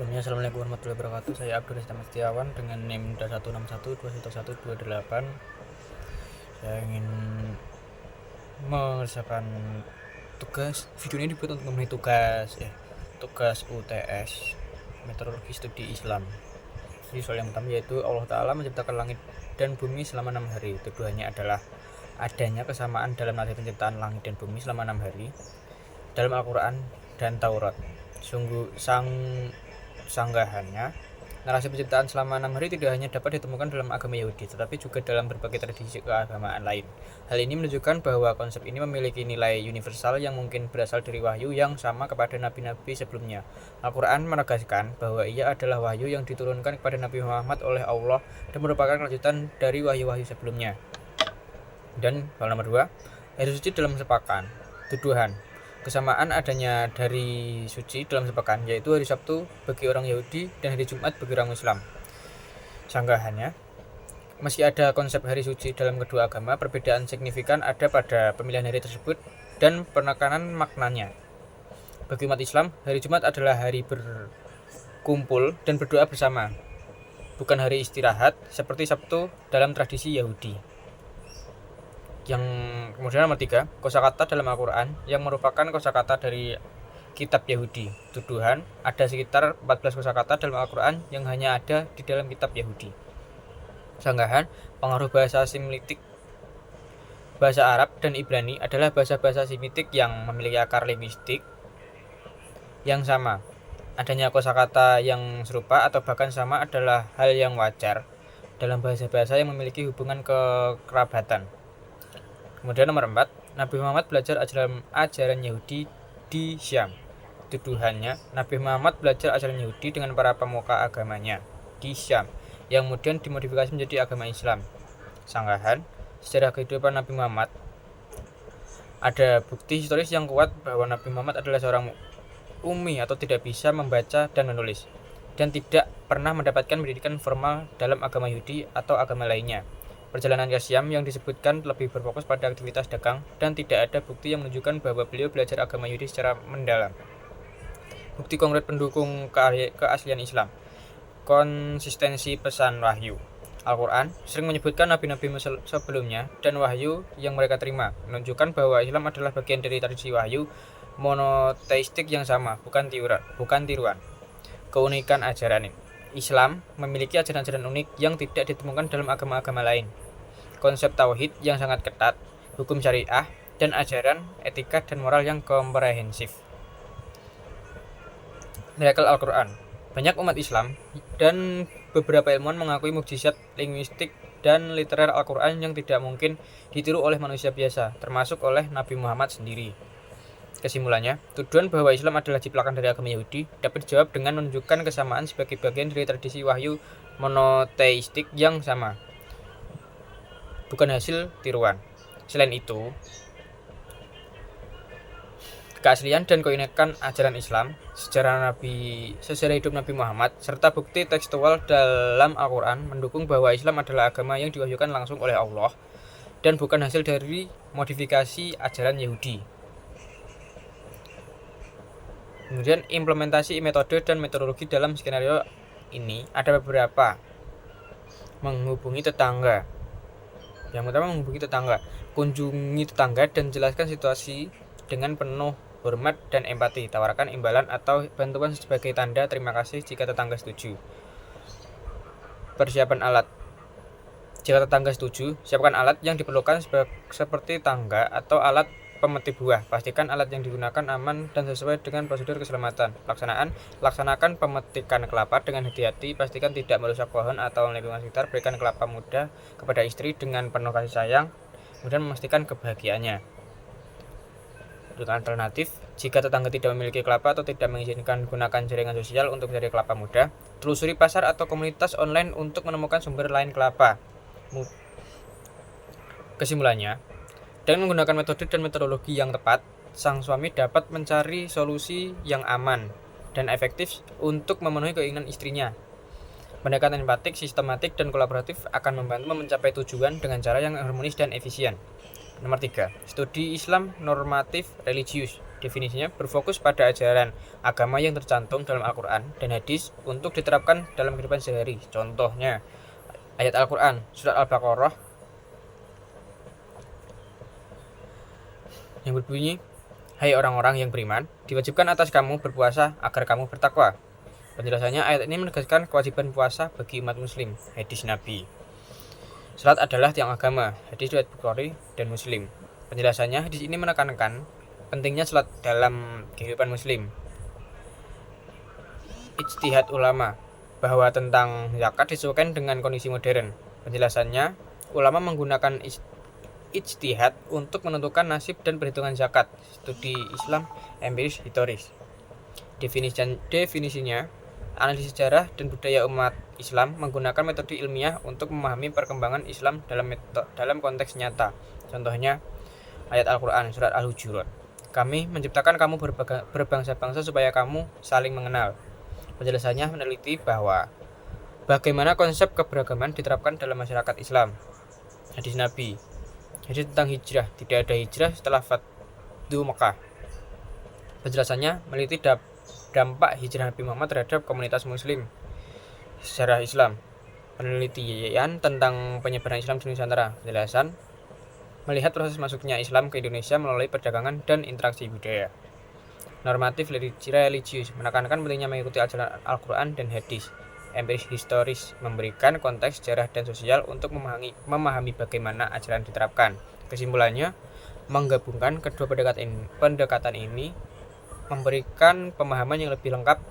Sebelumnya, Assalamualaikum warahmatullahi wabarakatuh. Saya Abdul Rahman Setiawan dengan NIM 161211128. Saya ingin mengerjakan tugas. Video ini dibuat untuk memenuhi tugas UTS Meteorologi Studi Islam. Jadi soal yang pertama yaitu Allah Ta'ala menciptakan langit dan bumi selama 6 hari. Tuduhannya adalah adanya kesamaan dalam narasi penciptaan langit dan bumi selama 6 hari dalam Al-Quran dan Taurat. Sungguh sanggahannya, narasi penciptaan selama 6 hari tidak hanya dapat ditemukan dalam agama Yahudi, tetapi juga dalam berbagai tradisi keagamaan lain. Hal ini menunjukkan bahwa konsep ini memiliki nilai universal yang mungkin berasal dari wahyu yang sama kepada nabi-nabi sebelumnya. Al-Quran menegaskan bahwa ia adalah wahyu yang diturunkan kepada Nabi Muhammad oleh Allah dan merupakan kelanjutan dari wahyu-wahyu sebelumnya. Dan hal nomor 2, hari suci dalam sepekan. Tuduhan kesamaan adanya dari suci dalam sepekan, yaitu hari Sabtu bagi orang Yahudi dan hari Jumat bagi orang Islam. Sanggahannya, meski ada konsep hari suci dalam kedua agama, perbedaan signifikan ada pada pemilihan hari tersebut dan penekanan maknanya. Bagi umat Islam, hari Jumat adalah hari berkumpul dan berdoa bersama, bukan hari istirahat seperti Sabtu dalam tradisi Yahudi. Yang kemudian nomor 3, kosakata dalam Al-Quran yang merupakan kosakata dari kitab Yahudi. Tuduhan, ada sekitar 14 kosakata dalam Al-Quran yang hanya ada di dalam kitab Yahudi. Sanggahan, pengaruh bahasa Semitik, bahasa Arab dan Ibrani adalah bahasa-bahasa Semitik yang memiliki akar linguistik yang sama. Adanya kosakata yang serupa atau bahkan sama adalah hal yang wajar dalam bahasa-bahasa yang memiliki hubungan kekerabatan. Kemudian nomor 4, Nabi Muhammad belajar ajaran Yahudi di Syam. Tuduhannya, Nabi Muhammad belajar ajaran Yahudi dengan para pemuka agamanya di Syam, yang kemudian dimodifikasi menjadi agama Islam. Sanggahan, sejarah kehidupan Nabi Muhammad, ada bukti historis yang kuat bahwa Nabi Muhammad adalah seorang ummi atau tidak bisa membaca dan menulis, dan tidak pernah mendapatkan pendidikan formal dalam agama Yahudi atau agama lainnya. Perjalanan ke Syam yang disebutkan lebih berfokus pada aktivitas dagang dan tidak ada bukti yang menunjukkan bahwa beliau belajar agama Yahudi secara mendalam. Bukti konkret pendukung keaslian Islam. Konsistensi pesan wahyu. Al-Quran sering menyebutkan nabi-nabi sebelumnya dan wahyu yang mereka terima, menunjukkan bahwa Islam adalah bagian dari tradisi wahyu monoteistik yang sama, bukan tiruan. Keunikan ajaran Islam memiliki ajaran-ajaran unik yang tidak ditemukan dalam agama-agama lain. Konsep tauhid yang sangat ketat, hukum syariah, dan ajaran etika dan moral yang komprehensif. Miracle Al-Quran. Banyak umat Islam dan beberapa ilmuwan mengakui mukjizat linguistik dan literer Al-Quran yang tidak mungkin ditiru oleh manusia biasa, termasuk oleh Nabi Muhammad sendiri. Kesimpulannya, tuduhan bahwa Islam adalah ciplakan dari agama Yahudi dapat dijawab dengan menunjukkan kesamaan sebagai bagian dari tradisi wahyu monoteistik yang sama, bukan hasil tiruan. Selain itu, keaslian dan keunikan ajaran Islam, sejarah hidup Nabi Muhammad, serta bukti tekstual dalam Al-Quran mendukung bahwa Islam adalah agama yang diwahyukan langsung oleh Allah dan bukan hasil dari modifikasi ajaran Yahudi. Kemudian implementasi metode dan metodologi dalam skenario ini ada beberapa. Menghubungi tetangga. Yang pertama, menghubungi tetangga. Kunjungi tetangga dan jelaskan situasi dengan penuh hormat dan empati. Tawarkan imbalan atau bantuan sebagai tanda terima kasih jika tetangga setuju. Persiapan alat. Jika tetangga setuju, siapkan alat yang diperlukan seperti tangga atau alat pemetik buah. Pastikan alat yang digunakan aman dan sesuai dengan prosedur keselamatan. Laksanakan pemetikan kelapa dengan hati-hati. Pastikan tidak merusak pohon atau lingkungan sekitar. Berikan kelapa muda kepada istri dengan penuh kasih sayang, kemudian memastikan kebahagiaannya. Dengan alternatif, jika tetangga tidak memiliki kelapa atau tidak mengizinkan gunakan jaringan sosial untuk mencari kelapa muda, telusuri pasar atau komunitas online untuk menemukan sumber lain kelapa. Kesimpulannya, dengan menggunakan metode dan metodologi yang tepat, sang suami dapat mencari solusi yang aman dan efektif untuk memenuhi keinginan istrinya. Pendekatan empatik, sistematik, dan kolaboratif akan membantu mencapai tujuan dengan cara yang harmonis dan efisien. Nomor 3, studi Islam normatif religius. Definisinya berfokus pada ajaran agama yang tercantum dalam Al-Quran dan hadis untuk diterapkan dalam kehidupan sehari-hari. Contohnya, ayat Al-Quran, surat Al-Baqarah yang berbunyi, "Hai orang-orang yang beriman, diwajibkan atas kamu berpuasa agar kamu bertakwa." Penjelasannya, ayat ini menegaskan kewajiban puasa bagi umat muslim. Hadis Nabi. Salat adalah tiang agama. Hadis riwayat Bukhari dan Muslim. Penjelasannya, hadis ini menekankan pentingnya salat dalam kehidupan muslim. Ijtihad ulama bahwa tentang zakat disesuaikan dengan kondisi modern. Penjelasannya, ulama menggunakan ijtihad untuk menentukan nasib dan perhitungan zakat. Studi Islam empiris historis. Definisinya, analisis sejarah dan budaya umat Islam menggunakan metode ilmiah untuk memahami perkembangan Islam dalam konteks nyata. Contohnya, ayat Al-Quran, surat Al-Hujurat. Kami menciptakan kamu berbangsa-bangsa supaya kamu saling mengenal. Penjelasannya meneliti bahwa bagaimana konsep keberagaman diterapkan dalam masyarakat Islam. Hadis Nabi. Hadis tentang hijrah. Tidak ada hijrah setelah Fathu Mekah. Penjelasannya meneliti dampak hijrah Nabi Muhammad terhadap komunitas muslim sejarah Islam. Penelitian tentang penyebaran Islam di Nusantara. Penjelasan melihat proses masuknya Islam ke Indonesia melalui perdagangan dan interaksi budaya. Normatif religius menekankan pentingnya mengikuti ajaran Al-Quran dan hadis. Empiris historis memberikan konteks sejarah dan sosial untuk memahami bagaimana ajaran diterapkan. Kesimpulannya, menggabungkan kedua pendekatan ini memberikan pemahaman yang lebih lengkap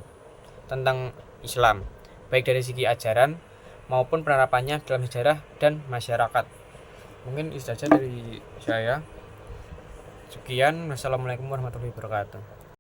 tentang Islam, baik dari segi ajaran maupun penerapannya dalam sejarah dan masyarakat. Mungkin itu saja dari saya. Sekian, wassalamualaikum warahmatullahi wabarakatuh.